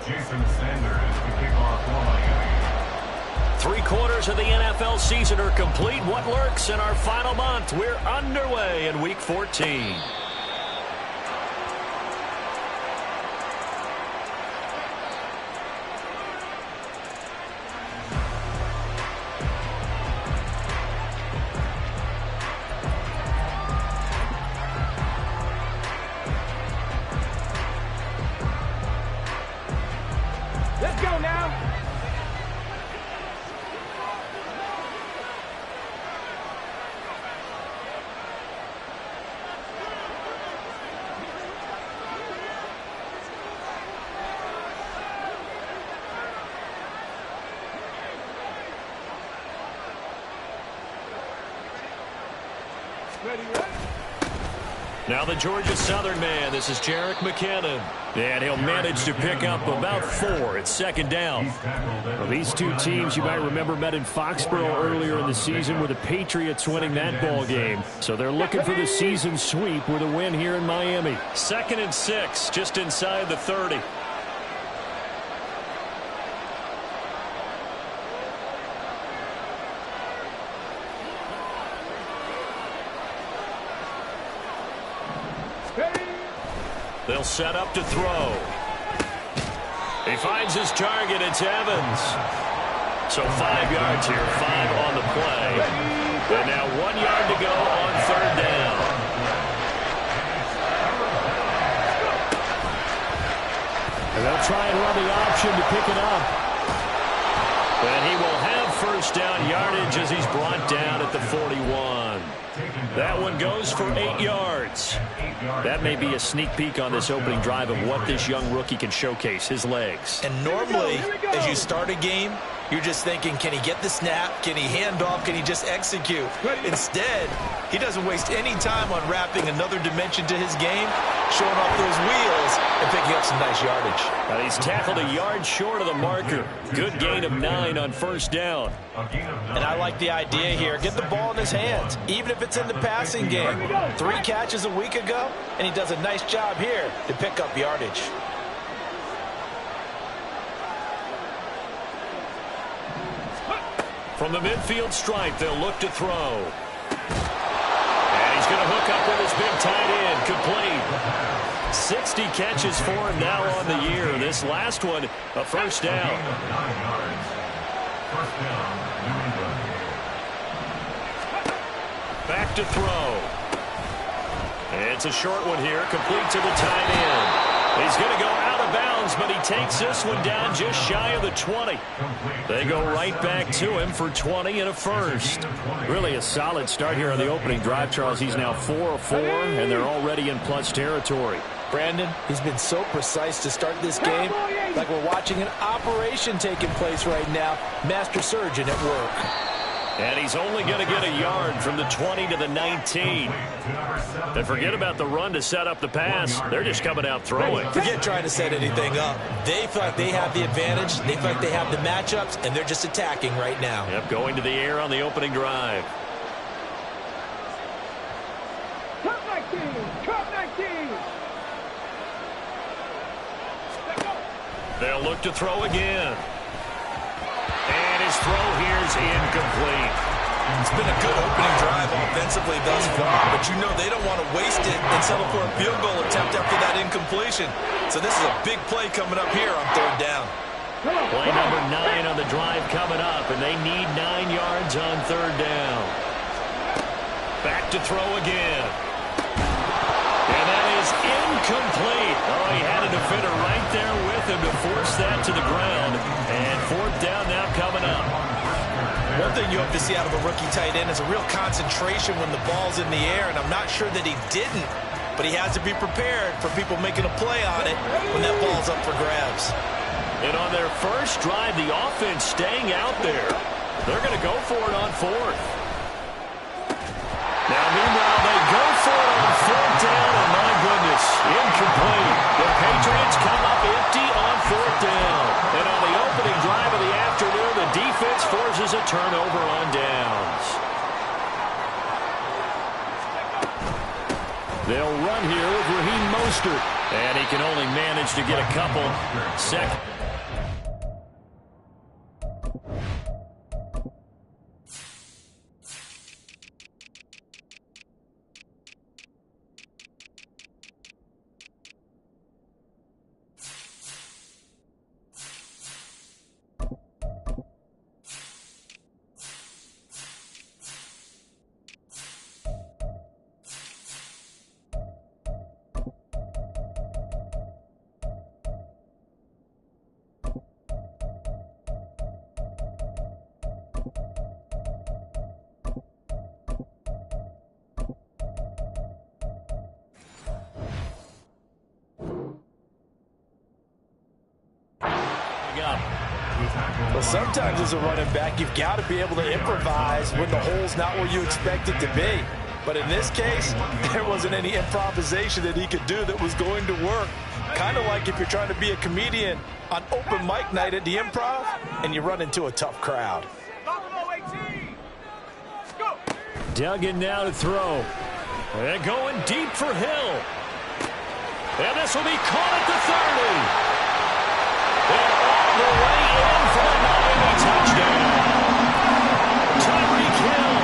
Jason Sanders to kick off for Miami. 3/4 of the NFL season are complete. What lurks in our final month? We're underway in Week 14. Let's go now. Ready. Now the Georgia Southern man. This is Jerick McKinnon. And he'll manage to pick up about 4. It's second down. Well, these two teams, you might remember, met in Foxborough earlier in the season with the Patriots winning that ball game. So they're looking for the season sweep with a win here in Miami. 2nd and 6, just inside the 30. They'll set up to throw. He finds his target. It's Evans. So 5 yards here, 5 on the play. And now 1 yard to go on 3rd down. And they'll try and run the option to pick it up. And he will have first down yardage as he's brought down at the 41. That one goes for 8 yards. That may be a sneak peek on this opening drive of what this young rookie can showcase, his legs. And normally, as you start a game, you're just thinking, can he get the snap? Can he hand off? Can he just execute? Instead, he doesn't waste any time on wrapping another dimension to his game, showing off those wheels, and picking up some nice yardage. He's tackled a yard short of the marker. Good gain of 9 on first down. And I like the idea here. Get the ball in his hands, even if it's in the passing game. 3 catches a week ago, and he does a nice job here to pick up yardage. From the midfield stripe, they'll look to throw. And he's going to hook up with his big tight end. Complete. 60 catches for him now on the year. This last one, a first down. Back to throw. It's a short one here, complete to the tight end. He's going to go out of bounds, but he takes this one down just shy of the 20. They go right back to him for 20 and a first. Really a solid start here on the opening drive, Charles. He's now 4 of 4, and they're already in plus territory. Brandon, he's been so precise to start this game, like we're watching an operation taking place right now. Master surgeon at work. And he's only going to get a yard from the 20 to the 19. And forget about the run to set up the pass. They're just coming out throwing. Forget trying to set anything up. They feel like they have the advantage. They feel like they have the matchups, and they're just attacking right now. Yep, going to the air on the opening drive. Cut 19. Cut 19. They'll look to throw again. And his throw here is incomplete. It's been a good opening drive offensively thus far, but you know they don't want to waste it and settle for a field goal attempt after that incompletion. So this is a big play coming up here on 3rd down. Play number 9 on the drive coming up, and they need 9 yards on 3rd down. Back to throw again. And that is incomplete. Oh, he had a defender right there with him to force that to the ground. And 4th down now coming up. One thing you hope to see out of a rookie tight end is a real concentration when the ball's in the air, and I'm not sure that he didn't, but he has to be prepared for people making a play on it when that ball's up for grabs. And on their first drive, the offense staying out there. They're going to go for it on 4th. Now, meanwhile, they go for it on 4th down, and my goodness, incomplete. The Patriots come up empty on 4th down. And on the opening drive of the afternoon, the defense forces a turnover on downs. They'll run here with Raheem Mostert. And he can only manage to get a couple. Second. up. Well, sometimes as a running back, you've got to be able to improvise when the hole's not where you expect it to be. But in this case, there wasn't any improvisation that he could do that was going to work. Kind of like if you're trying to be a comedian on open mic night at the Improv and you run into a tough crowd. Duggan now to throw. They're going deep for Hill. And this will be caught at the 30. They're all the way in for a Miami touchdown. Tyreek Hill,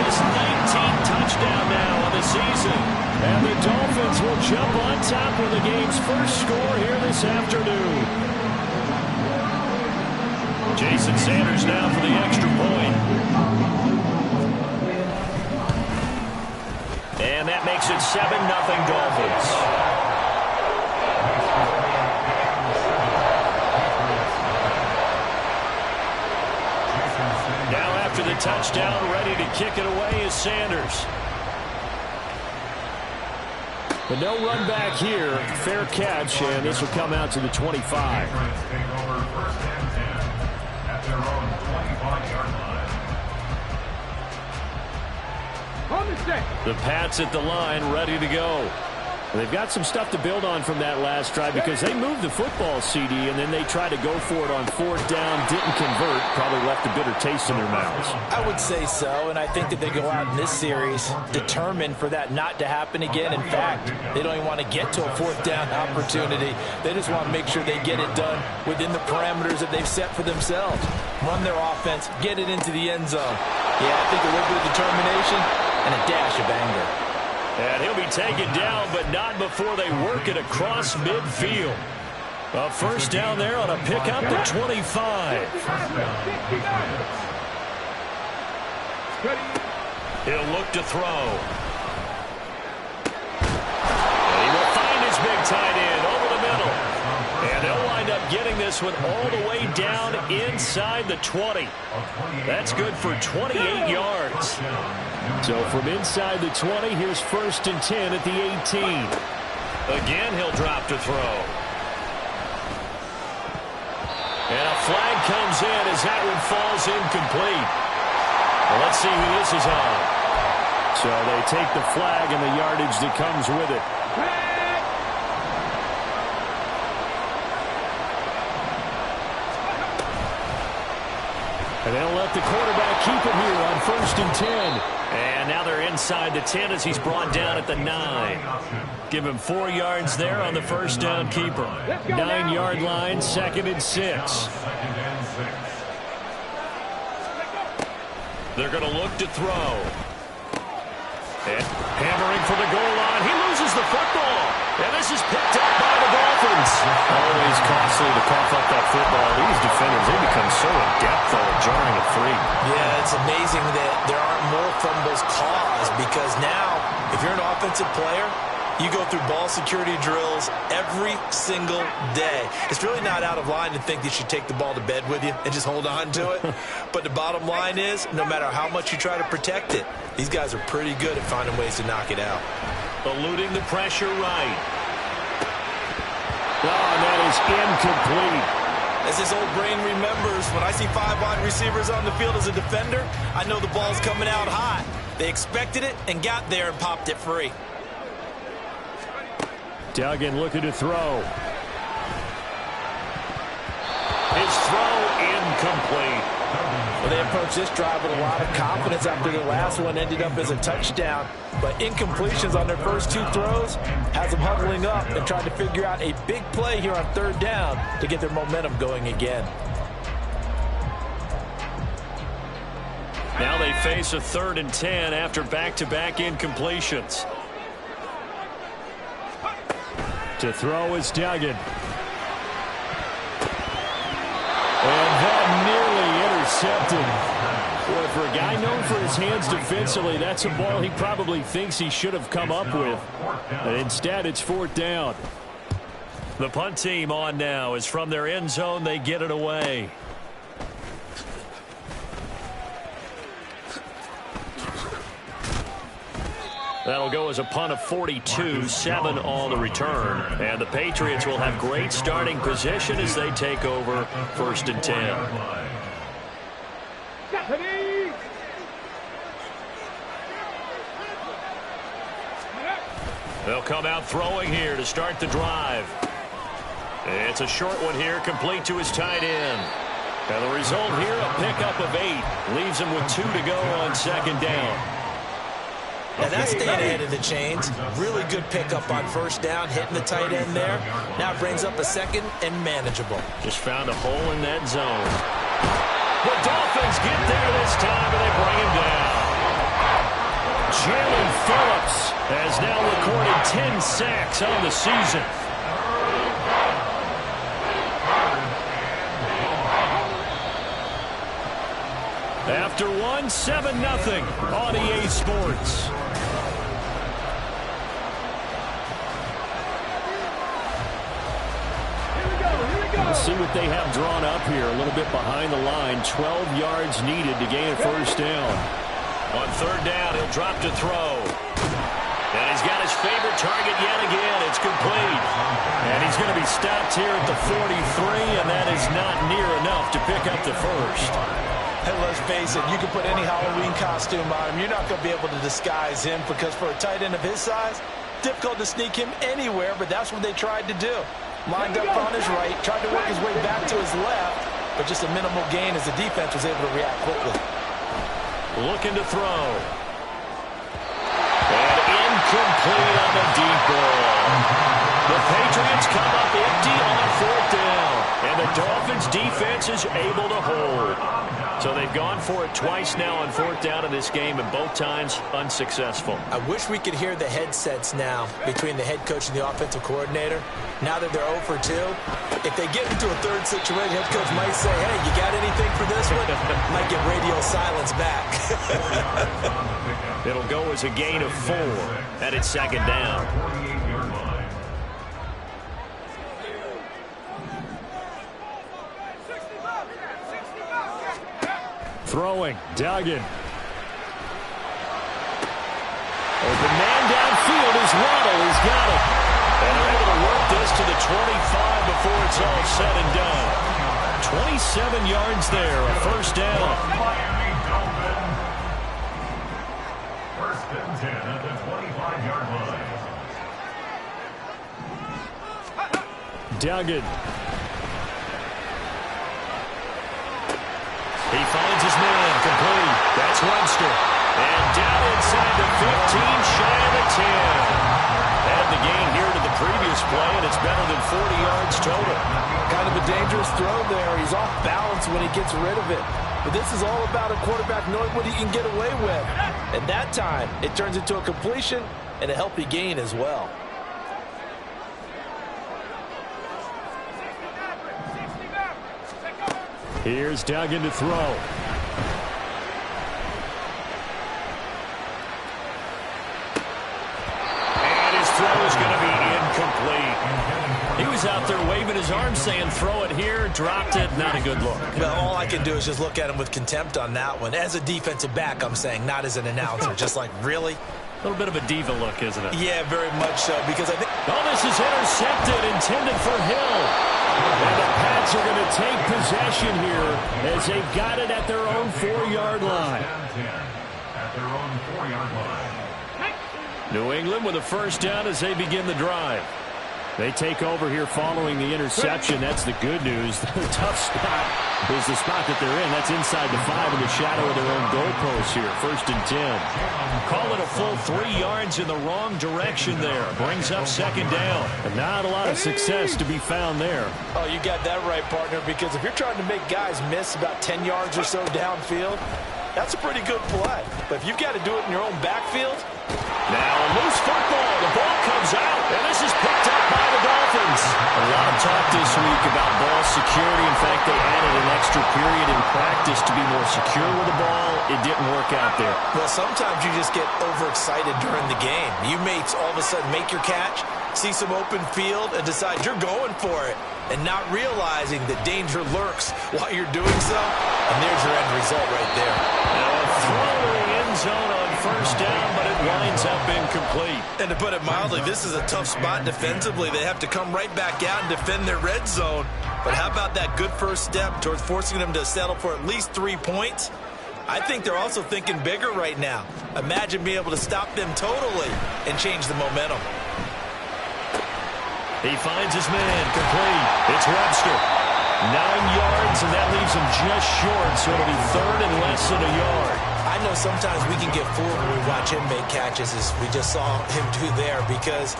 his 19th touchdown now on the season. And the Dolphins will jump on top with the game's first score here this afternoon. Jason Sanders now for the extra point. And that makes it 7-0 Dolphins. Now after the touchdown, ready to kick it away is Sanders. But no run back here. Fair catch, and this will come out to the 25. Take over first and 10 at their own 25-yard line. On the set. The Pats at the line, ready to go. They've got some stuff to build on from that last drive because they moved the football, CD, and then they tried to go for it on fourth down, didn't convert, probably left a bitter taste in their mouths. I would say so, and I think that they go out in this series determined for that not to happen again. In fact, they don't even want to get to a fourth down opportunity. They just want to make sure they get it done within the parameters that they've set for themselves. Run their offense, get it into the end zone. Yeah, I think a little bit of determination and a dash of anger. And he'll be taken down, but not before they work it across midfield. A first down there on a pickup at 25. He'll look to throw. And he will find his big tight end over the middle. And they'll wind up getting this one all the way down inside the 20. That's good for 28 yards. So from inside the 20, here's first and 10 at the 18. Again, he'll drop to throw. And a flag comes in as that one falls incomplete. Well, let's see who this is on. So they take the flag and the yardage that comes with it. And they'll let the quarterback keep it here on first and 10. And now they're inside the 10 as he's brought down at the 9. Give him 4 yards there on the first down keeper. 9-yard line, second and 6. They're going to look to throw. And hammering for the goal line. He loses the football. And this is picked up by the Dolphins. Always costly to cough up that football. These defenders, they become so adept though at jarring it free. Yeah, it's amazing that there aren't more fumbles caused because now, if you're an offensive player, you go through ball security drills every single day. It's really not out of line to think that you should take the ball to bed with you and just hold on to it. But the bottom line is, no matter how much you try to protect it, these guys are pretty good at finding ways to knock it out. Eluding the pressure right. Oh, and that is incomplete. As his old brain remembers, when I see 5 wide receivers on the field as a defender, I know the ball's coming out hot. They expected it and got there and popped it free. Duggan looking to throw. His throw incomplete. Well, they approached this drive with a lot of confidence after the last one ended up as a touchdown. But incompletions on their first 2 throws has them huddling up and trying to figure out a big play here on third down to get their momentum going again. Now they face a 3rd and 10 after back-to-back incompletions. To throw is Duggan. And that nearly intercepted. Boy, for a guy known for his hands defensively, that's a ball he probably thinks he should have come up with. And instead, it's 4th down. The punt team on now is from their end zone. They get it away. That'll go as a punt of 42, 7 on the return. And the Patriots will have great starting position as they take over 1st and 10. They'll come out throwing here to start the drive. It's a short one here, complete to his tight end. And the result here, a pickup of 8. Leaves him with 2 to go on 2nd down. Now that's staying ahead of the chains. Really good pickup on 1st down, hitting the tight end there. Now it brings up a 2nd and manageable. Just found a hole in that zone. The Dolphins get there this time, and they bring him down. Jalen Phillips has now recorded 10 sacks on the season. After 1, 7-0 on EA Sports. Let's see what they have drawn up here. A little bit behind the line. 12 yards needed to gain a 1st down. On 3rd down, he'll drop to throw. And he's got his favorite target yet again. It's complete. And he's going to be stopped here at the 43, and that is not near enough to pick up the 1st. And let's face it, you can put any Halloween costume on him. You're not going to be able to disguise him because for a tight end of his size, difficult to sneak him anywhere, but that's what they tried to do. Lined up on his right, tried to work his way back to his left, but just a minimal gain as the defense was able to react quickly. Looking to throw. And incomplete on the deep ball. The Patriots come up empty on 4th down. And the Dolphins defense is able to hold. So they've gone for it twice now on 4th down in this game, and both times unsuccessful. I wish we could hear the headsets now between the head coach and the offensive coordinator. Now that they're 0 for 2, if they get into a 3rd situation, head coach might say, hey, you got anything for this one? Might get radio silence back. It'll go as a gain of 4, and it's 2nd down. Throwing, Duggan. Open man downfield is Waddle. He's got it. And they're able to work this to the 25 before it's all said and done. 27 yards there, a 1st down. Miami Dolphins. 1st and 10 at the 25-yard line. Duggan. He finds his man, complete. That's Webster. And down inside the 15, shy of the 10. Add the gain here to the previous play, and it's better than 40 yards total. Kind of a dangerous throw there. He's off balance when he gets rid of it. But this is all about a quarterback knowing what he can get away with. At that time, it turns into a completion and a healthy gain as well. Here's Duggan to throw. And his throw is going to be incomplete. He was out there waving his arms saying, throw it here, dropped it, not a good look. Well, all I can do is just look at him with contempt on that one. As a defensive back, I'm saying, not as an announcer. Just like, really? A little bit of a diva look, isn't it? Yeah, very much so, because I think... Oh, this is intercepted, intended for Hill. And the Pats are going to take possession here as they've got it at their own 4-yard line. At their own 4-yard line. New England with a 1st down as they begin the drive. They take over here following the interception. That's the good news. The tough spot is the spot that they're in. That's inside the 5 in the shadow of their own goalpost here. 1st and 10. Call it a full 3 yards in the wrong direction there. Brings up 2nd down. And not a lot of success to be found there. Oh, you got that right, partner, because if you're trying to make guys miss about 10 yards or so downfield, that's a pretty good play. But if you've got to do it in your own backfield... Now a loose football. The ball comes out, and this is picked up by the Dolphins. A lot of talk this week about ball security. In fact, they added an extra period in practice to be more secure with the ball. It didn't work out there. Well, sometimes you just get overexcited during the game. You may all of a sudden make your catch, see some open field, and decide you're going for it, and not realizing that danger lurks while you're doing so. And there's your end result right there. Now throwing in end zone on first down, but it winds up incomplete. And to put it mildly, this is a tough spot defensively. They have to come right back out and defend their red zone. But how about that good first step towards forcing them to settle for at least 3 points? I think they're also thinking bigger right now. Imagine being able to stop them totally and change the momentum. He finds his man, complete. It's Webster. 9 yards, and that leaves him just short, so it'll be third and less than a yard. I know sometimes we can get fooled when we watch him make catches, as we just saw him do there, because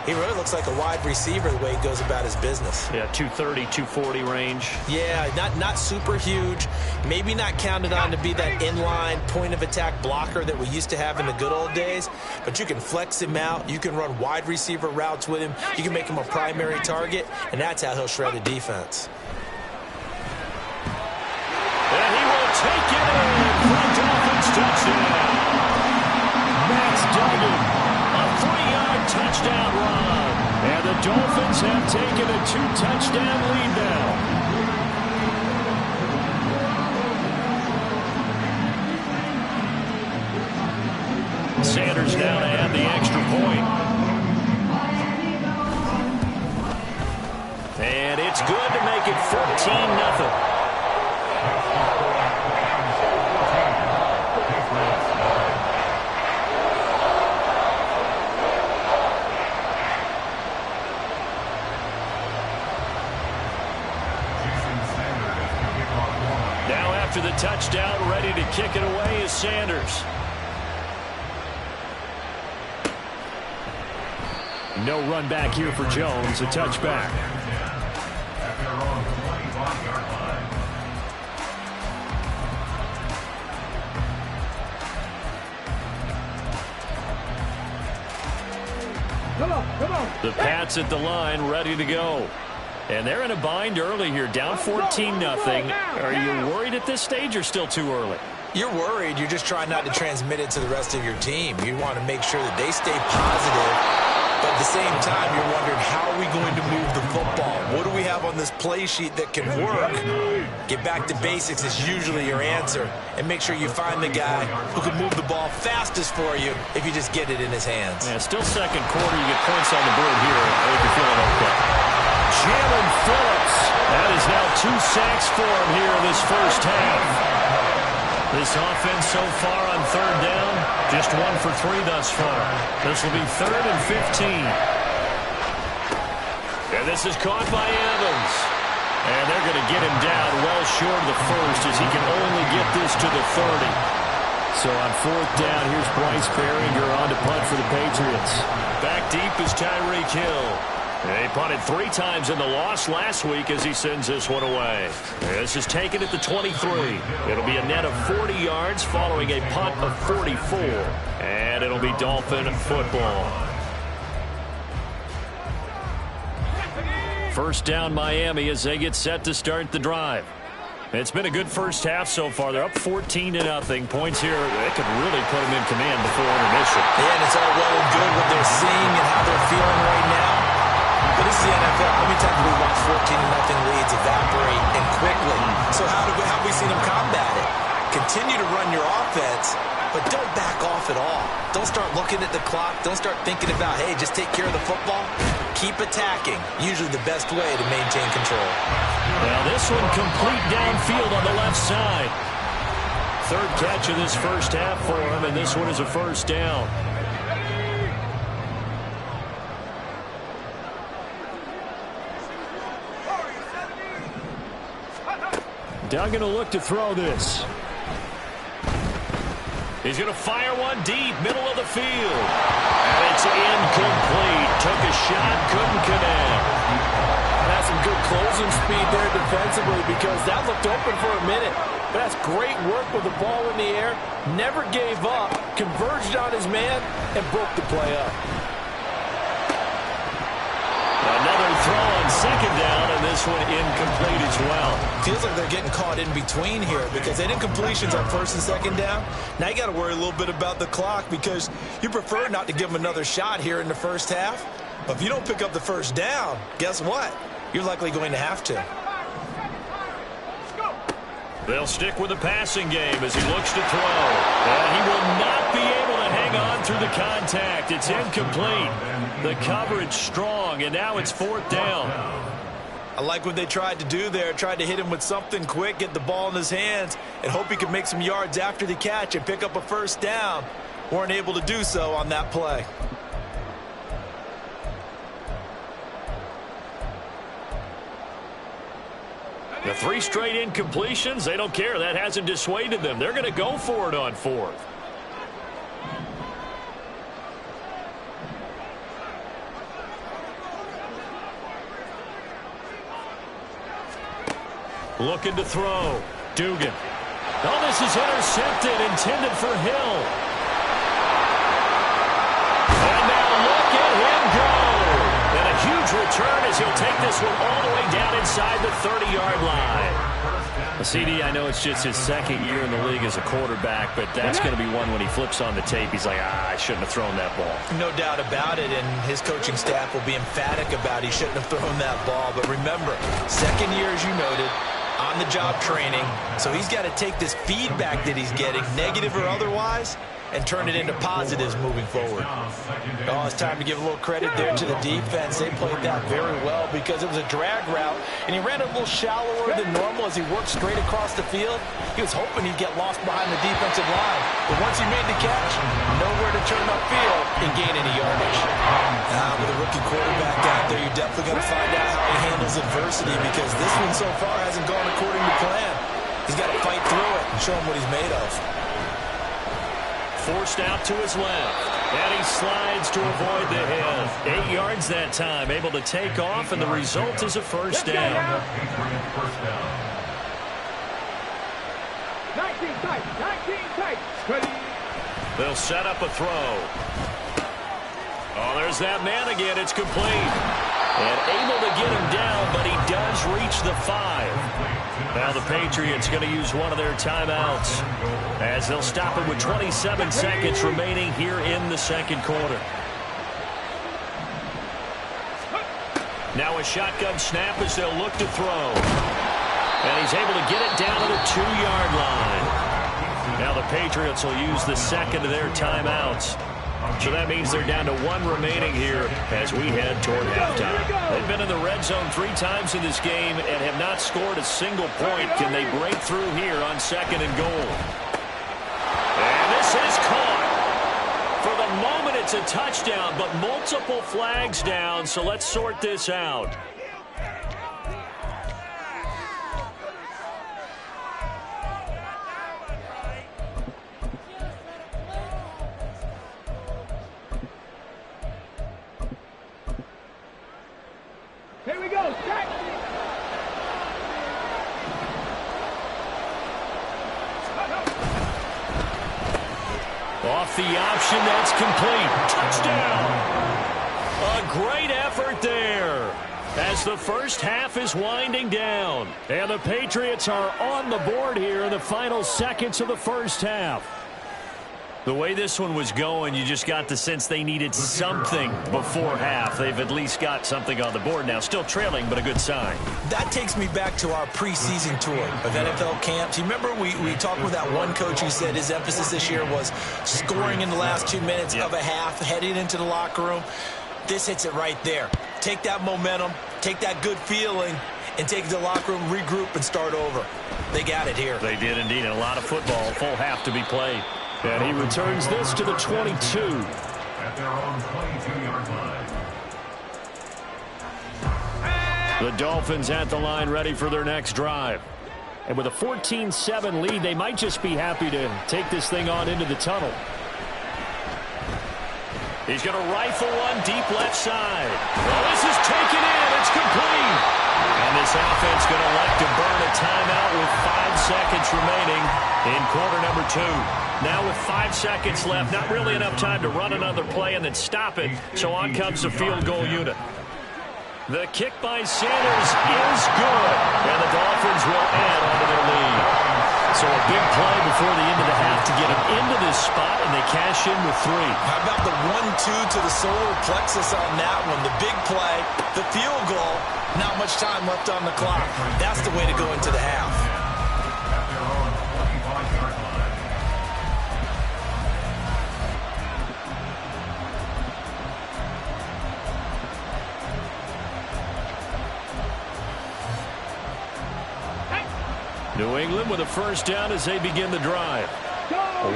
he really looks like a wide receiver the way he goes about his business. Yeah, 230, 240 range. Yeah, not super huge. Maybe not counted on to be that inline point-of-attack blocker that we used to have in the good old days. But you can flex him out. You can run wide receiver routes with him. You can make him a primary target, and that's how he'll shred the defense. And he will take it in for a Dolphins touchdown. Max Duggan, a 3-yard touchdown run. And the Dolphins have taken a 2-touchdown lead now. Sanders now to add the extra point. And it's good to make it 14-0. After the touchdown, ready to kick it away is Sanders. No run back here for Jones, a touchback. At their own 25-yard line. Come on. The Pats at the line, ready to go. And they're in a bind early here, down 14-0. Are you worried at this stage or still too early? You're worried. You're just trying not to transmit it to the rest of your team. You want to make sure that they stay positive. But at the same time, you're wondering, how are we going to move the football? What do we have on this play sheet that can work? Get back to basics is usually your answer. And make sure you find the guy who can move the ball fastest for you if you just get it in his hands. Yeah, still second quarter. You get points on the board here. I hope you're feeling okay. Jalen Phillips. That is now 2 sacks for him here in this first half. This offense so far on third down, just 1 for 3 thus far. This will be 3rd and 15. And this is caught by Evans. And they're going to get him down well short of the first, as he can only get this to the 30. So on 4th down, here's Bryce Behringer on to punt for the Patriots. Back deep is Tyreek Hill. They punted 3 times in the loss last week as he sends this one away. This is taken at the 23. It'll be a net of 40 yards following a punt of 44. And it'll be Dolphin football. First down Miami as they get set to start the drive. It's been a good first half so far. They're up 14-0. Points here, they could really put them in command before intermission. Yeah, and it's all well and good what they're seeing and how they're feeling right now. But this is the NFL. How many times have we watched 14-0 leads evaporate and quickly? So how have we seen them combat it? Continue to run your offense, but don't back off at all. Don't start looking at the clock. Don't start thinking about, hey, just take care of the football. Keep attacking. Usually the best way to maintain control. Now this one complete downfield on the left side. 3rd catch of this first half for him, and this one is a first down. Duggan will look to throw this. He's going to fire one deep, middle of the field. And it's incomplete. Took a shot, couldn't connect. That's some good closing speed there defensively, because that looked open for a minute. But that's great work with the ball in the air. Never gave up, converged on his man, and broke the play up. Another throw on 2nd down, and this one incomplete as well. Feels like they're getting caught in between here, because they did completions on 1st and 2nd down. Now you got to worry a little bit about the clock, because you prefer not to give them another shot here in the first half. But if you don't pick up the first down, guess what? You're likely going to have to. They'll stick with the passing game as he looks to throw. And he will not be able to hang on through the contact. It's incomplete. The coverage strong, and now it's 4th down. I like what they tried to do there. Tried to hit him with something quick, get the ball in his hands, and hope he could make some yards after the catch and pick up a 1st down. Weren't able to do so on that play. The 3 straight incompletions, they don't care. That hasn't dissuaded them. They're going to go for it on 4th. Looking to throw. Dugan. Oh, this is intercepted, intended for Hill. And now look at him go. And a huge return as he'll take this one all the way down inside the 30-yard line. CD, I know it's just his 2nd year in the league as a quarterback, but that's going to be one when he flips on the tape. He's like, I shouldn't have thrown that ball. No doubt about it, and his coaching staff will be emphatic about he shouldn't have thrown that ball. But remember, 2nd year, as you noted, on-the-job training, so he's got to take this feedback that he's getting, negative or otherwise, and turn it into positives moving forward. Oh, it's time to give a little credit there to the defense. They played that very well because it was a drag route, and he ran a little shallower than normal as he worked straight across the field. He was hoping he'd get lost behind the defensive line, but once he made the catch, nowhere to turn upfield and gain any yardage. With a rookie quarterback out there, you're definitely going to find out how he handles adversity because this one so far hasn't gone according to plan. He's got to fight through it and show him what he's made of. Forced out to his left, and he slides to avoid the hit. 8 yards that time, able to take off, and the result is a 1st down. 19 tight. Ready. They'll set up a throw. Oh, there's that man again. It's complete. And able to get him down, but he does reach the 5. Now the Patriots going to use one of their timeouts as they'll stop it with 27 seconds remaining here in the 2nd quarter. Now a shotgun snap as they'll look to throw. And he's able to get it down to the 2-yard line. Now the Patriots will use the 2nd of their timeouts. So that means they're down to 1 remaining here as we head toward halftime. They've been in the red zone 3 times in this game and have not scored a single point. Can they break through here on 2nd and goal? And this is caught. For the moment, it's a touchdown, but multiple flags down, so let's sort this out. Here we go. Set. Off the option, that's complete. Touchdown! A great effort there as the first half is winding down. And the Patriots are on the board here in the final seconds of the first half. The way this one was going, you just got the sense they needed something before half. They've at least got something on the board now. Still trailing, but a good sign. That takes me back to our preseason tour of NFL camps. You remember we talked with that one coach who said his emphasis this year was scoring in the last 2 minutes of a half, heading into the locker room. This hits it right there. Take that momentum, take that good feeling, and take it to the locker room, regroup, and start over. They got it here. They did indeed. And a lot of football, full half to be played. And he returns this to the 22. At their own 22-yard line. The Dolphins at the line ready for their next drive. And with a 14-7 lead, they might just be happy to take this thing on into the tunnel. He's going to rifle one deep left side. Well, this is taken in. It's complete. And this offense going to elect to burn a timeout with 5 seconds remaining in quarter number 2. Now with 5 seconds left, not really enough time to run another play and then stop it. So on comes the field goal unit. The kick by Sanders is good. And the Dolphins will add onto their lead. So a big play before the end of the half to get them into this spot, and they cash in with 3. How about the 1-2 to the solar plexus on that one? The big play, the field goal, not much time left on the clock. That's the way to go into the half. New England with a first down as they begin the drive.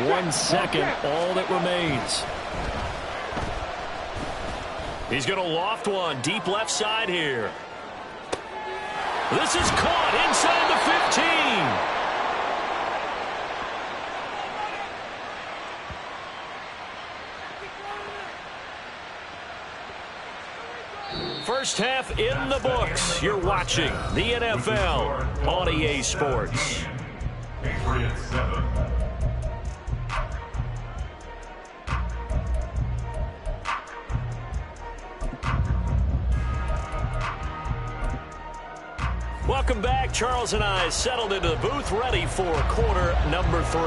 1 second, all that remains. He's going to loft one deep left side here. This is caught inside the 15. First half in the books. You're watching the NFL on EA Sports. Patriots 7. Welcome back. Charles and I settled into the booth, ready for quarter number 3.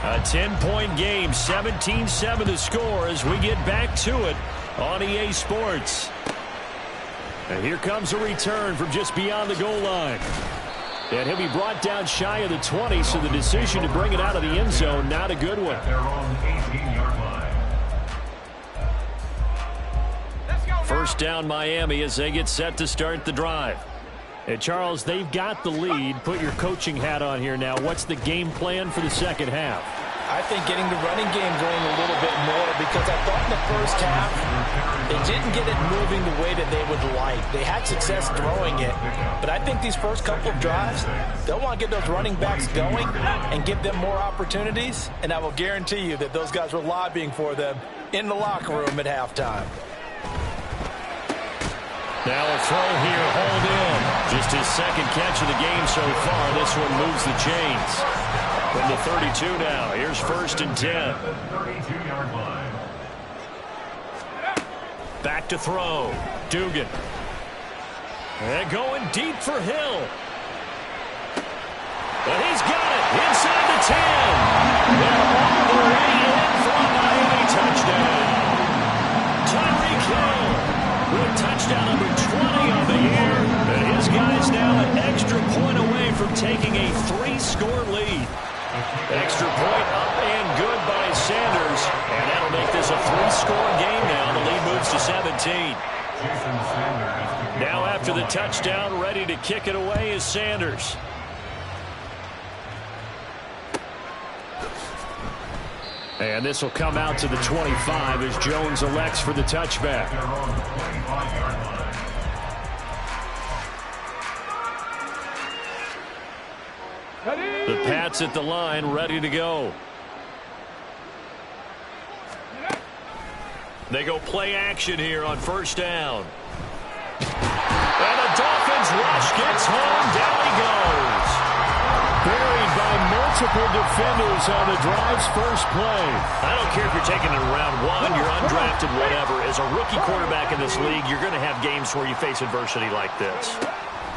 A 10-point game, 17-7 the score as we get back to it on EA Sports. And here comes a return from just beyond the goal line. And he'll be brought down shy of the 20, so the decision to bring it out of the end zone, not a good one. Their own 18-yard line. First down Miami as they get set to start the drive. And Charles, they've got the lead. Put your coaching hat on here now. What's the game plan for the second half? I think getting the running game going a little bit more, because I thought in the first half they didn't get it moving the way that they would like. They had success throwing it, but I think these first couple of drives, they'll want to get those running backs going and give them more opportunities, and I will guarantee you that those guys were lobbying for them in the locker room at halftime. Now a throw here, hauled in. Just his second catch of the game so far. This one moves the chains. From the 32 now. Here's first and 10. 32-yard line. Back to throw. Dugan. And going deep for Hill. And he's got it inside the 10. They're all the way in for a Miami touchdown. Tyreek Hill with touchdown number 20 on the year. And his guy's now an extra point away from taking a 3-score lead. Extra point up and good by Sanders. And that'll make this a 3-score game now. The lead moves to 17. Now after the touchdown, ready to kick it away is Sanders. And this will come out to the 25 as Jones elects for the touchback. The Pats at the line, ready to go. They go play action here on first down. And the Dolphins rush gets home. Down he goes. Buried by multiple defenders on the drive's first play. I don't care if you're taking it in round 1, you're undrafted, whatever. As a rookie quarterback in this league, you're going to have games where you face adversity like this.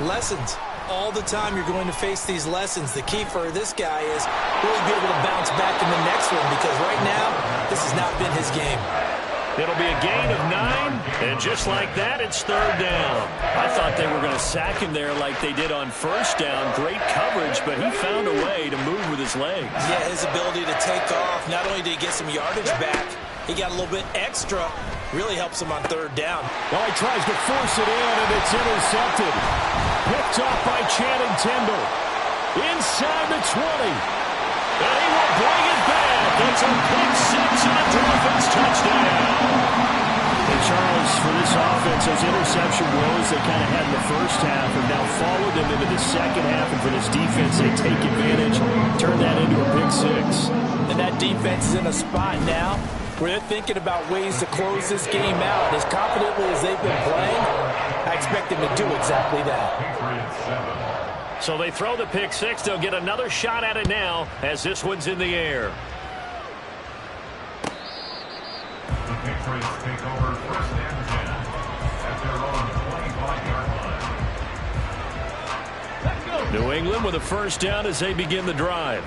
Lessons. All the time you're going to face these lessons. The key for this guy is really be able to bounce back in the next one, because right now, this has not been his game. It'll be a gain of 9, and just like that, it's third down. I thought they were going to sack him there like they did on first down. Great coverage, but he found a way to move with his legs. Yeah, his ability to take off, not only did he get some yardage back, he got a little bit extra. Really helps him on third down. Well, he tries to force it in, and it's intercepted. Picked off by Channing Tindall. Inside the 20. And he will bring it back. It's a pick 6 on Dolphins touchdown. And Charles, for this offense, those interception woes they kind of had in the first half have now followed them into the second half. And for this defense, they take advantage, turn that into a pick 6. And that defense is in a spot now where they're thinking about ways to close this game out. As confidently as they've been playing, I expect them to do exactly that. So they throw the pick 6. They'll get another shot at it now as this one's in the air. The Patriots take over first and 10 at their own 25-yard line. New England with a first down as they begin the drive.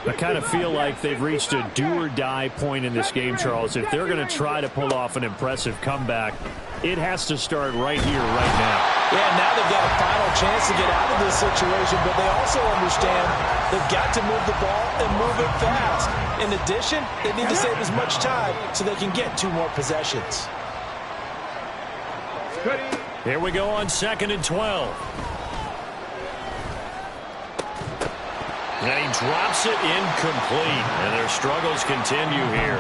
I kind of feel like they've reached a do-or-die point in this game, Charles. If they're going to try to pull off an impressive comeback, it has to start right here, right now. Yeah, now they've got a final chance to get out of this situation, but they also understand they've got to move the ball and move it fast. In addition, they need to save as much time so they can get 2 more possessions. Here we go on 2nd and 12. And he drops it incomplete. And their struggles continue here.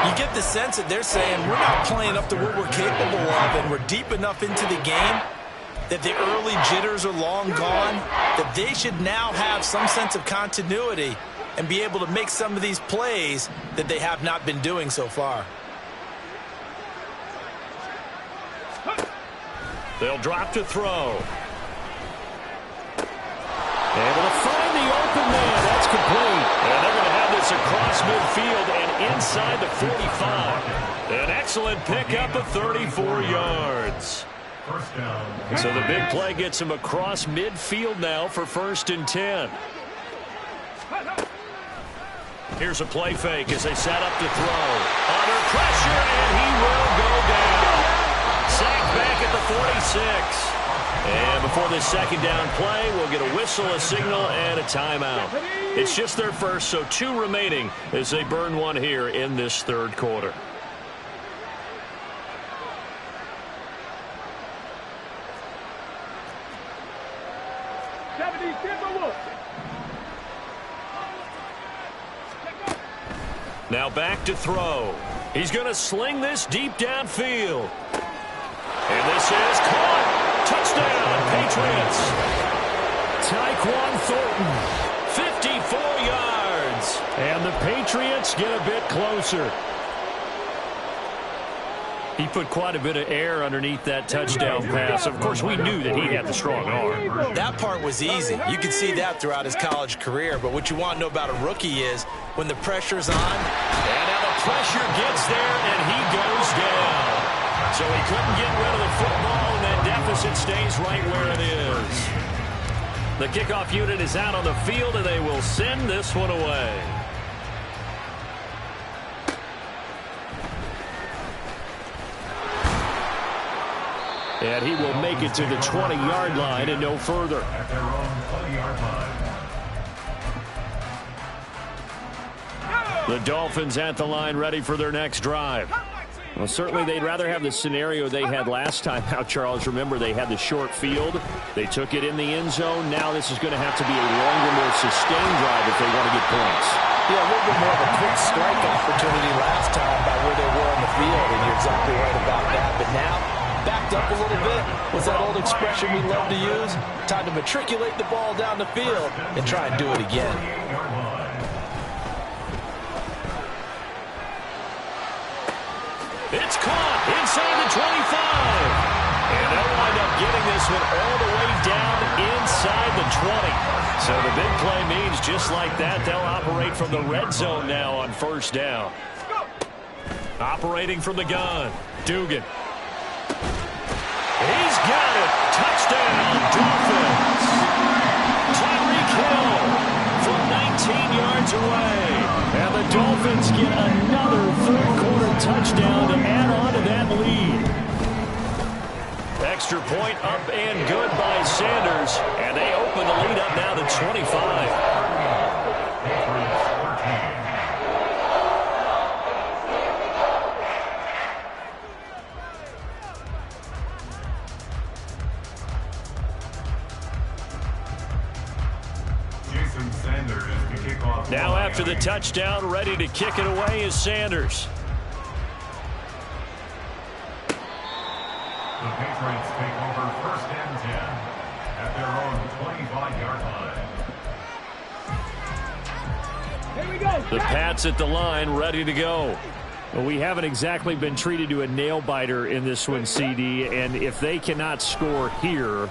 You get the sense that they're saying we're not playing up to what we're capable of, and we're deep enough into the game that the early jitters are long gone, that they should now have some sense of continuity and be able to make some of these plays that they have not been doing so far. They'll drop to throw. Able to find the open man. That's complete. And they're going to have this across midfield and inside the 45. An excellent pickup of 34 yards. First down. So the big play gets him across midfield now for 1st and 10. Here's a play fake as they set up to throw. Under pressure, and he will go down. Sacked back at the 46. And before this second down play, we'll get a whistle, a signal, and a timeout. It's just their first, so 2 remaining as they burn one here in this 3rd quarter. Now back to throw. He's going to sling this deep downfield. And this is caught. Touchdown, Patriots. Tyquan Thornton, 54 yards. And the Patriots get a bit closer. He put quite a bit of air underneath that touchdown pass. Of course, we knew that he had the strong arm. That part was easy. You could see that throughout his college career. But what you want to know about a rookie is when the pressure's on. And now the pressure gets there, and he goes down. So he couldn't get rid of the football, and that deficit stays right where it is. The kickoff unit is out on the field, and they will send this one away. And he will make it to the 20-yard line and no further. At their own 20-yard line. The Dolphins at the line, ready for their next drive. Well, certainly they'd rather have the scenario they had last time out, Charles. Remember, they had the short field. They took it in the end zone. Now this is going to have to be a longer, more sustained drive if they want to get points. Yeah, a little bit more of a quick strike opportunity last time by where they were on the field, and you're exactly right about that. But now, backed up a little bit. What's that old expression we love to use? Time to matriculate the ball down the field and try and do it again. It's caught inside the 25. And they'll wind up getting this one all the way down inside the 20. So the big play means just like that, they'll operate from the red zone now on 1st down. Operating from the gun, Dugan. He's got it. Touchdown, Dolphins. Tyreek Hill from 19 yards away. And the Dolphins get another 3rd quarter touchdown to add on to that lead. Extra point up and good by Sanders. And they open the lead up now to 25. Now after the touchdown, ready to kick it away is Sanders. The Patriots take over 1st and 10 at their own 25-yard line. Here we go. The Pats at the line, ready to go. Well, we haven't exactly been treated to a nail-biter in this one, CD, and if they cannot score here,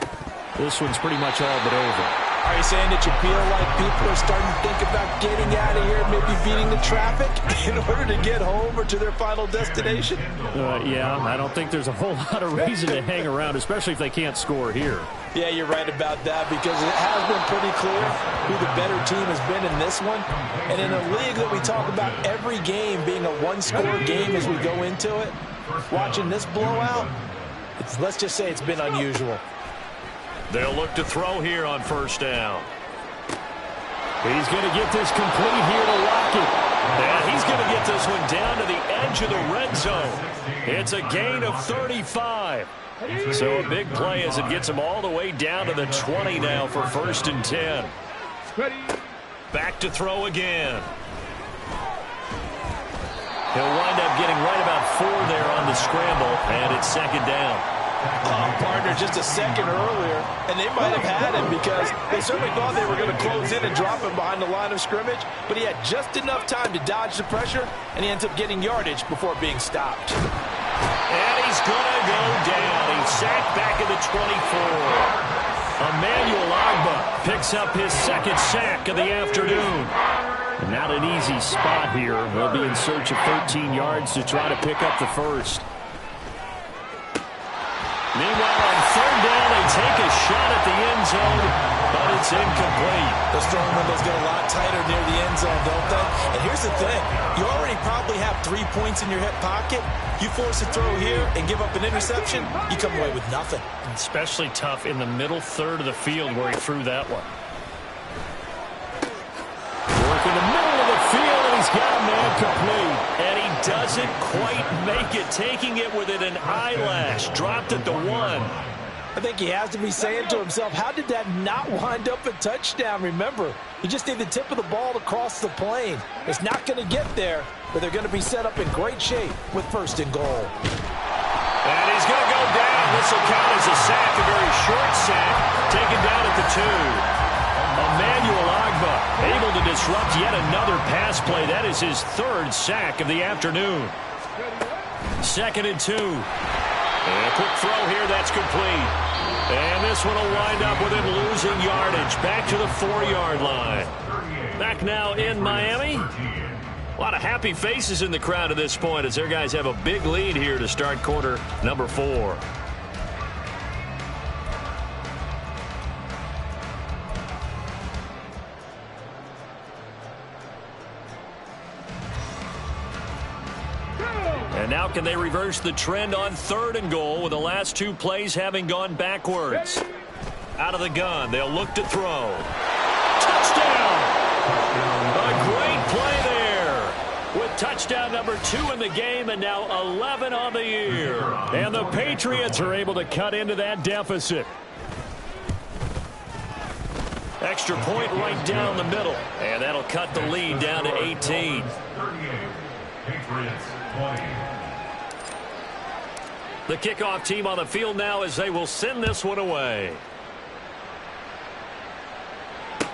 this one's pretty much all but over. Are you saying that you feel like people are starting to think about getting out of here, maybe beating the traffic in order to get home or to their final destination? Yeah, I don't think there's a whole lot of reason to hang around, especially if they can't score here. Yeah, you're right about that because it has been pretty clear who the better team has been in this one. And in a league that we talk about every game being a one-score game as we go into it, watching this blowout, let's just say it's been unusual. They'll look to throw here on 1st down. He's going to get this complete here to Lockett. And he's going to get this one down to the edge of the red zone. It's a gain of 35. So a big play as it gets him all the way down to the 20 now for 1st and 10. Ready. Back to throw again. He'll wind up getting right about 4 there on the scramble, and it's second down. Partner, just a second earlier, and they might have had him because they certainly thought they were going to close in and drop him behind the line of scrimmage, but he had just enough time to dodge the pressure, and he ends up getting yardage before being stopped. And he's going to go down. He's sacked back at the 24. Emmanuel Ogbah picks up his second sack of the afternoon. Not an easy spot here. They'll be in search of 13 yards to try to pick up the first. Meanwhile, on third down, they take a shot at the end zone, but it's incomplete. Those throwing windows get a lot tighter near the end zone, don't they? And here's the thing. You already probably have 3 points in your hip pocket. You force a throw here and give up an interception, you come away with nothing. Especially tough in the middle third of the field where he threw that one. Work in the middle of the field, and he's got a man complete. And he doesn't quite make it, taking it within an eyelash. Dropped at the 1. I think he has to be saying to himself, how did that not wind up a touchdown? Remember, you just need the tip of the ball to cross the plane. It's not going to get there, but they're going to be set up in great shape with first and goal. And he's going to go down. This will count as a sack, a very short sack, taken down at the 2. Emmanuel Ogbah able to disrupt yet another pass play. That is his 3rd sack of the afternoon. 2nd and 2. And a quick throw here, that's complete. And this one will wind up with him losing yardage. Back to the 4-yard line. Back now in Miami. A lot of happy faces in the crowd at this point as their guys have a big lead here to start quarter number 4. And now can they reverse the trend on 3rd and goal with the last 2 plays having gone backwards? Out of the gun, they'll look to throw. Touchdown! A great play there with touchdown number 2 in the game and now 11 on the year. And the Patriots are able to cut into that deficit. Extra point right down the middle. And that'll cut the lead down to 18. 38. Patriots 20. The kickoff team on the field now as they will send this one away.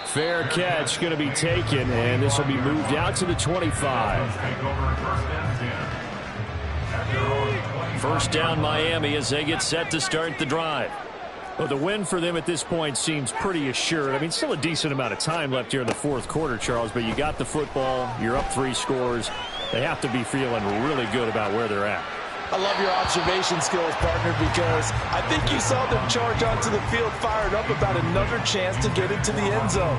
Fair catch going to be taken, and this will be moved out to the 25. Take over first and 10. At their own 25. First down Miami as they get set to start the drive. Well, the win for them at this point seems pretty assured. I mean, still a decent amount of time left here in the 4th quarter, Charles, but you got the football, you're up 3 scores. They have to be feeling really good about where they're at. I love your observation skills, partner, because I think you saw them charge onto the field fired up about another chance to get into the end zone.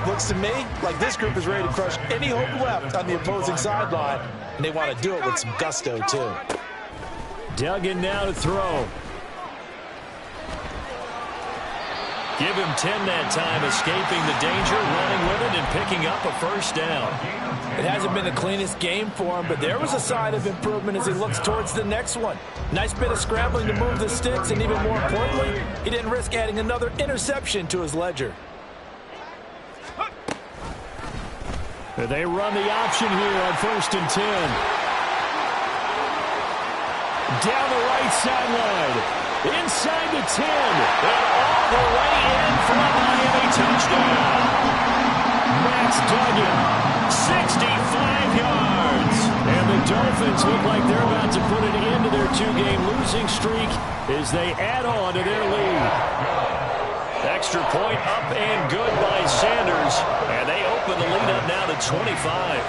Looks to me like this group is ready to crush any hope left on the opposing sideline, and they want to do it with some gusto, too. Duggan now to throw. Give him 10 that time, escaping the danger, running with it, and picking up a first down. It hasn't been the cleanest game for him, but there was a sign of improvement as he looks towards the next one. Nice bit of scrambling to move the sticks, and even more importantly, he didn't risk adding another interception to his ledger. They run the option here on 1st and 10. Down the right sideline. Inside the 10. And all the way in for a Miami touchdown. Max Duggan. 65 yards. And the Dolphins look like they're about to put an end to their 2-game losing streak as they add on to their lead. Extra point up and good by Sanders. And they open the lead up now to 25.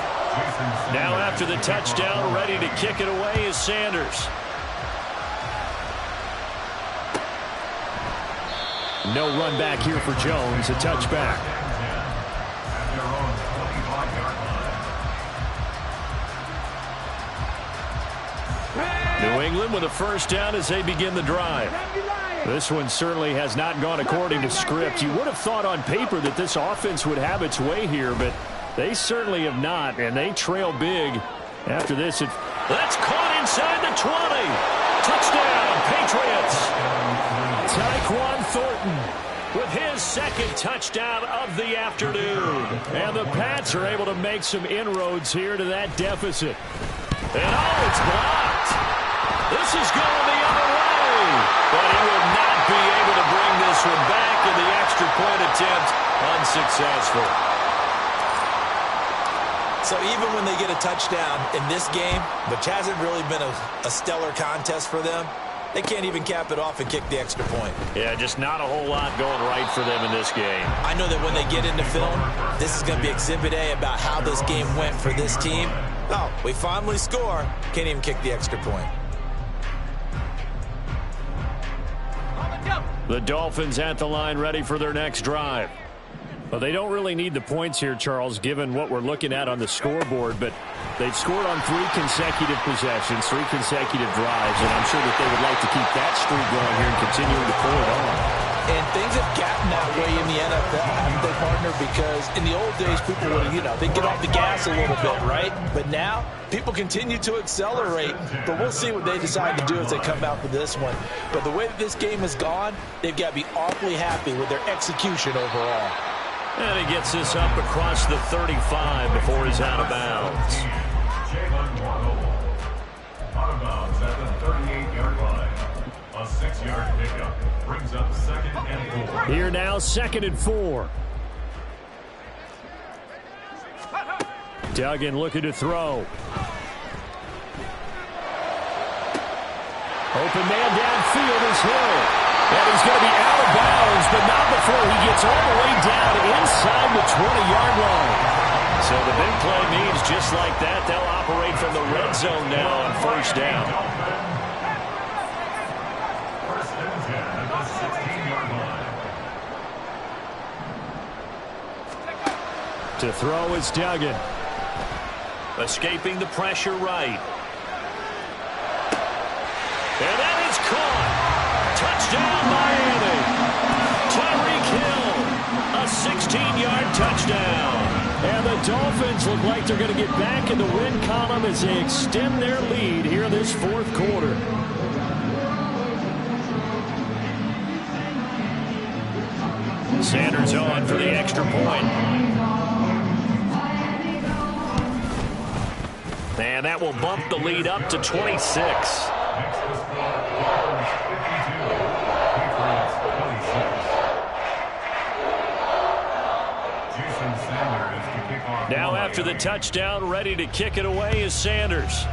Now after the touchdown, ready to kick it away is Sanders. No run back here for Jones. A touchback. At their own 25-yard line. New England with a first down as they begin the drive. This one certainly has not gone according to script. You would have thought on paper that this offense would have its way here, but they certainly have not, and they trail big. After this, That's caught inside the 20. Touchdown, Patriots. Tyquan Thornton with his second touchdown of the afternoon. And the Pats are able to make some inroads here to that deficit. And it's blocked. This is going the other way. But he will not be able to bring this one back, and the extra point attempt unsuccessful. So even when they get a touchdown in this game, which hasn't really been a stellar contest for them, they can't even cap it off and kick the extra point. Yeah, just not a whole lot going right for them in this game. I know that when they get into film, this is going to be Exhibit A about how this game went for this team. Oh, we finally score. Can't even kick the extra point. The Dolphins at the line ready for their next drive. Well, they don't really need the points here, Charles, given what we're looking at on the scoreboard, but they've scored on 3 consecutive possessions, 3 consecutive drives, and I'm sure that they would like to keep that streak going here and continuing to pull it on. And things have gotten that way in the NFL, haven't they, partner? Because in the old days, people would, they'd get off the gas a little bit, right? But now, people continue to accelerate. But we'll see what they decide to do as they come out for this one. But the way that this game has gone, they've got to be awfully happy with their execution overall. And he gets this up across the 35 before he's out of bounds. Jalen Waddle. Out of bounds at the 38-yard line. A 6-yard pickup brings up 2nd and 4. Here now, 2nd and 4. Duggan looking to throw. Open man downfield is Hill. And he's going to be out of bounds, but not before he gets all the way down inside the 20-yard line. So the big play means just like that, they'll operate from the red zone now on 1st down. 1st and 10 at the 16-yard line. To throw is Duggan. Escaping the pressure right. And that is caught. Touchdown, Miami. Tyreek Hill, a 16-yard touchdown. And the Dolphins look like they're going to get back in the win column as they extend their lead here in this 4th quarter. Sanders on for the extra point. And that will bump the lead up to 26. Now after the touchdown, ready to kick it away is Sanders.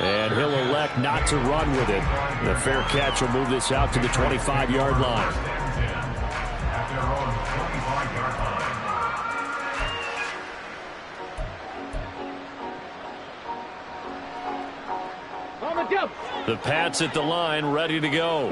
And he'll elect not to run with it. The fair catch will move this out to the 25-yard line. At their own 25-yard line. The Pats at the line, ready to go.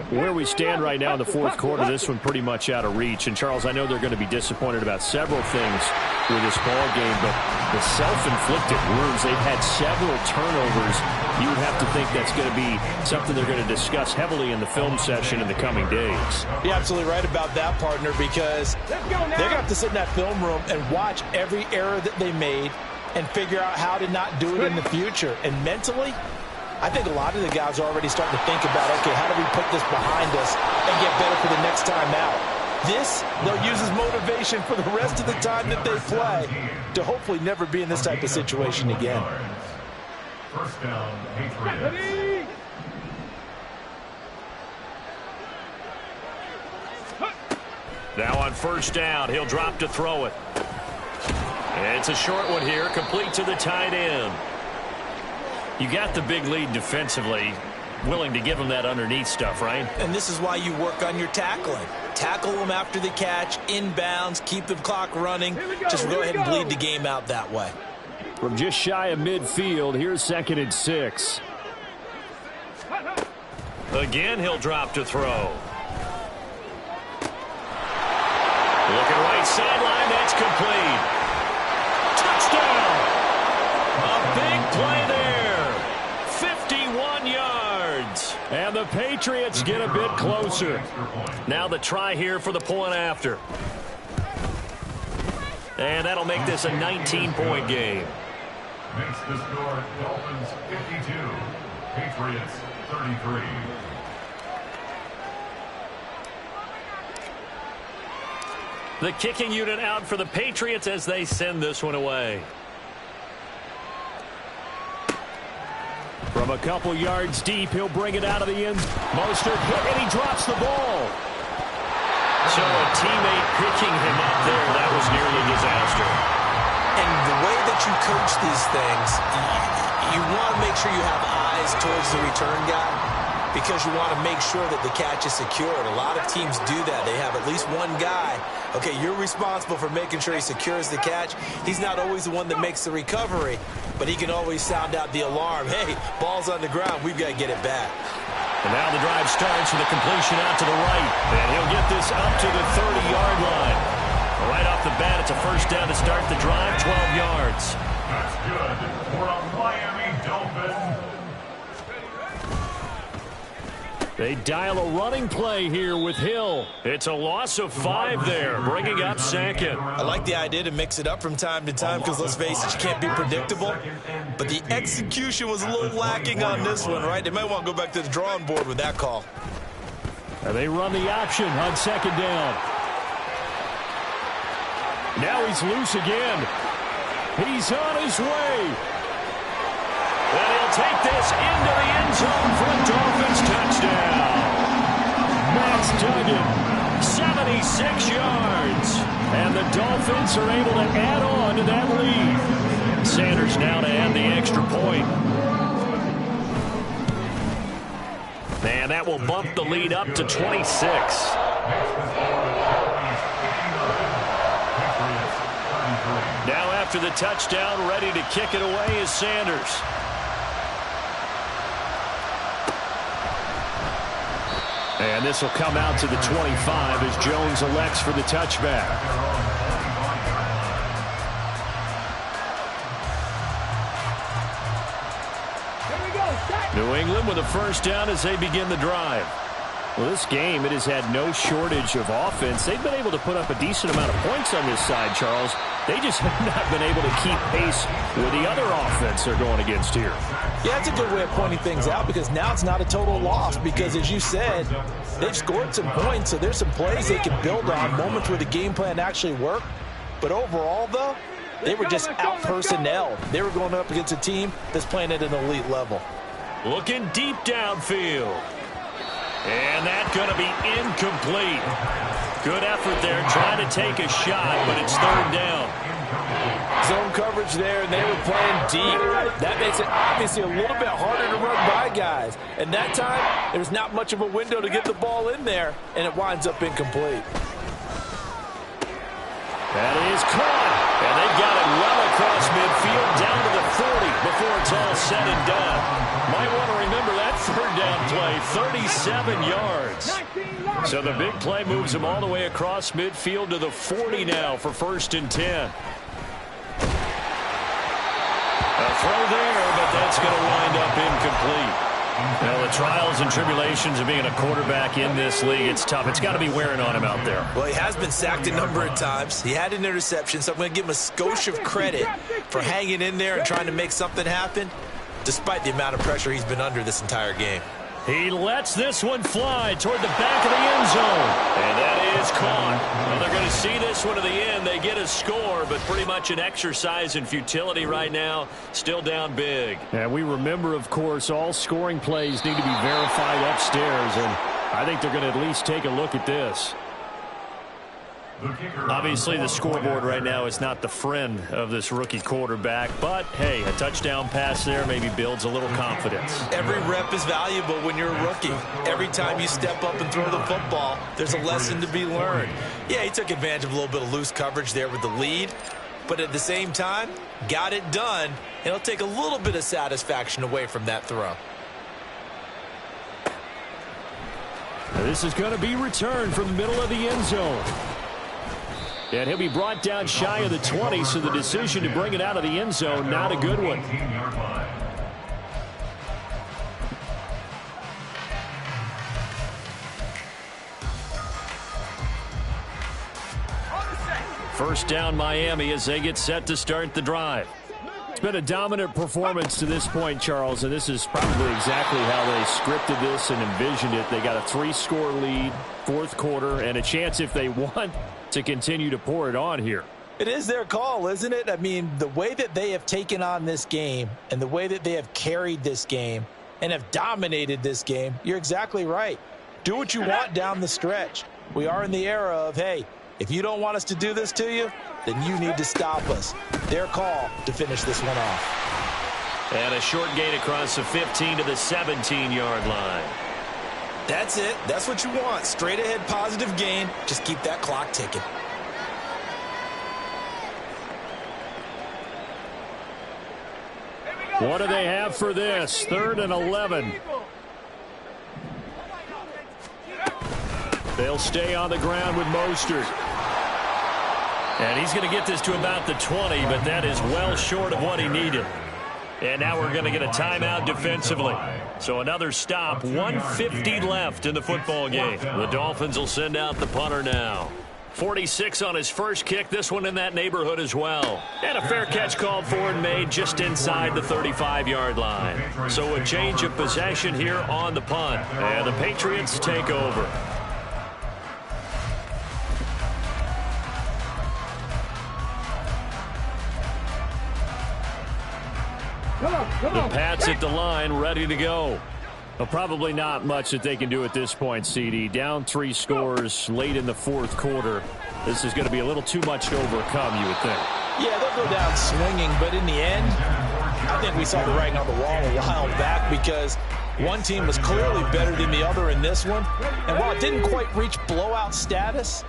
Where we stand right now in the 4th quarter, this one pretty much out of reach. And, Charles, I know they're going to be disappointed about several things with this ball game, but the self-inflicted wounds, they've had several turnovers. You would have to think that's going to be something they're going to discuss heavily in the film session in the coming days. You're absolutely right about that, partner, because they're going to have to sit in that film room and watch every error that they made and figure out how to not do it in the future. And mentally, I think a lot of the guys are already starting to think about, okay, how do we put this behind us and get better for the next time out? This, they'll use as motivation for the rest of the time that they play to hopefully never be in this type of situation again. 1st down, Patriots. Now on 1st down, he'll drop to throw it. And it's a short one here, complete to the tight end. You got the big lead defensively, willing to give them that underneath stuff, right? And this is why you work on your tackling. Tackle them after the catch, inbounds, keep the clock running. Just go ahead and bleed the game out that way. From just shy of midfield, here's 2nd and 6. Again, he'll drop to throw. Looking right sideline, that's complete. Touchdown! A big play there. 51 yards. And the Patriots get a bit closer. Now the try here for the point after. And that'll make this a 19-point game. Makes the score Dolphins 52, Patriots 33. The kicking unit out for the Patriots as they send this one away. From a couple yards deep, he'll bring it out of the end. Mostert hit, and he drops the ball. So a teammate picking him up there, that was nearly a disaster. And the way that you coach these things, you want to make sure you have eyes towards the return guy because you want to make sure that the catch is secured. A lot of teams do that. They have at least one guy. Okay, you're responsible for making sure he secures the catch. He's not always the one that makes the recovery, but he can always sound out the alarm. Hey, ball's on the ground. We've got to get it back. And now the drive starts with a completion out to the right. And he'll get this up to the 30-yard line. Right off the bat, it's a first down to start the drive, 12 yards. That's good for a Miami Dolphin. They dial a running play here with Hill. It's a loss of 5 there, bringing up second. I like the idea to mix it up from time to time because, let's face it, you can't be predictable. But the execution was a little lacking on this one, right? They might want to go back to the drawing board with that call. And they run the option on second down. Now he's loose again. He's on his way. And he'll take this into the end zone for a Dolphins touchdown. Max Duggan, 76 yards. and the Dolphins are able to add on to that lead. Sanders now to add the extra point. And that will bump the lead up to 26. Now after the touchdown, ready to kick it away is Sanders. And this will come out to the 25 as Jones elects for the touchback. New England with a first down as they begin the drive. Well, this game, it has had no shortage of offense. They've been able to put up a decent amount of points on this side, Charles. They just have not been able to keep pace with the other offense they're going against here. Yeah, it's a good way of pointing things out because now it's not a total loss because, as you said, they've scored some points, so there's some plays they can build on, moments where the game plan actually worked. But overall, though, they were just out-personnelled. They were going up against a team that's playing at an elite level. Looking deep downfield. And that's going to be incomplete. Good effort there, trying to take a shot, but it's third down. Zone coverage there, and they were playing deep. That makes it obviously a little bit harder to run by guys. And that time, there's not much of a window to get the ball in there, and it winds up incomplete. That is caught. And they've got it well across midfield, down to the 40 before it's all said and done. Might want to remember that third down play, 37 yards. So the big play moves them all the way across midfield to the 40 now for 1st and 10. A throw there, but that's going to wind up incomplete. Now, the trials and tribulations of being a quarterback in this league, it's tough. It's got to be wearing on him out there. Well, he has been sacked a number of times. He had an interception, so I'm going to give him a skosh of credit for hanging in there and trying to make something happen, despite the amount of pressure he's been under this entire game. He lets this one fly toward the back of the end zone. And that is caught. Well, they're going to see this one to the end. They get a score, but pretty much an exercise in futility right now. Still down big. And we remember, of course, all scoring plays need to be verified upstairs. And I think they're going to at least take a look at this. Obviously, the scoreboard right now is not the friend of this rookie quarterback. But, hey, a touchdown pass there maybe builds a little confidence. Every rep is valuable when you're a rookie. Every time you step up and throw the football, there's a lesson to be learned. Yeah, he took advantage of a little bit of loose coverage there with the lead. But at the same time, got it done. And it'll take a little bit of satisfaction away from that throw. This is going to be returned from the middle of the end zone. And he'll be brought down shy of the 20, so the decision to bring it out of the end zone, not a good one. First down Miami as they get set to start the drive. been a dominant performance to this point, Charles, and this is probably exactly how they scripted this and envisioned it. They got a 3-score lead, fourth quarter, and a chance if they want to continue to pour it on here. It is their call, isn't it? I mean, the way that they have taken on this game and the way that they have carried this game and have dominated this game, you're exactly right. Do what you want down the stretch. We are in the era of, hey, if you don't want us to do this to you, then you need to stop us. Their call to finish this one off. And a short gain across the 15 to the 17-yard line. That's it. That's what you want. Straight ahead positive gain. Just keep that clock ticking. What do they have for this? 3rd and 11. They'll stay on the ground with Mostert. And he's going to get this to about the 20, but that is well short of what he needed. And now we're going to get a timeout defensively. So another stop, 1:50 left in the football game. The Dolphins will send out the punter now. 46 on his first kick, this one in that neighborhood as well. And a fair catch called for and made just inside the 35-yard line. So a change of possession here on the punt. And the Patriots take over. The Pats at the line, ready to go. Well, probably not much that they can do at this point, CD. Down 3 scores late in the fourth quarter. This is going to be a little too much to overcome, you would think. Yeah, they'll go down swinging, but in the end, I think we saw the writing on the wall a while back because one team was clearly better than the other in this one. And while it didn't quite reach blowout status,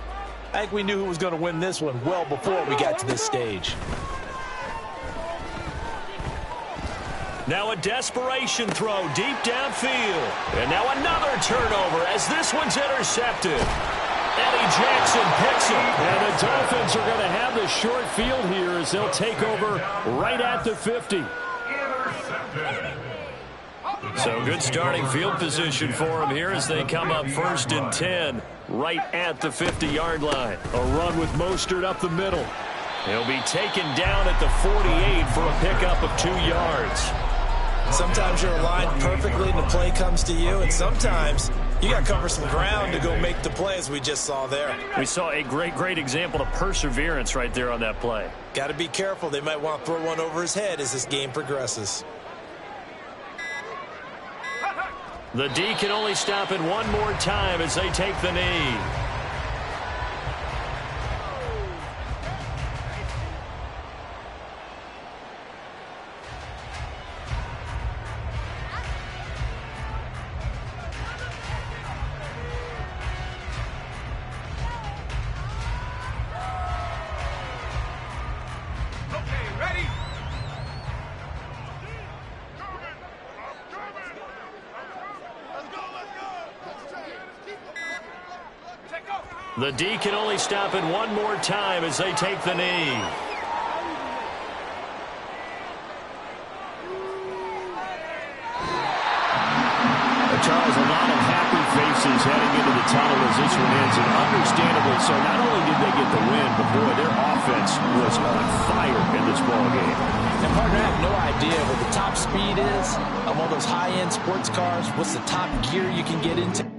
I think we knew who was going to win this one well before we got to this stage. Now a desperation throw deep downfield. And now another turnover as this one's intercepted. Eddie Jackson picks it. And the Dolphins are going to have the short field here as they'll take over right at the 50. So good starting field position for them here as they come up 1st and 10 right at the 50-yard line. A run with Mostert up the middle. He'll be taken down at the 48 for a pickup of 2 yards. Sometimes you're aligned perfectly and the play comes to you, and sometimes you got to cover some ground to go make the play as we just saw there. We saw a great example of perseverance right there on that play. Got to be careful. They might want to throw one over his head as this game progresses. The D can only stop it one more time as they take the knee. The D can only stop it one more time as they take the knee. Charles, a lot of happy faces heading into the tunnel as this one ends, and understandably so. Not only did they get the win, but boy, their offense was on fire in this ball game. And partner, I have no idea what the top speed is on one of those high-end sports cars. What's the top gear you can get into?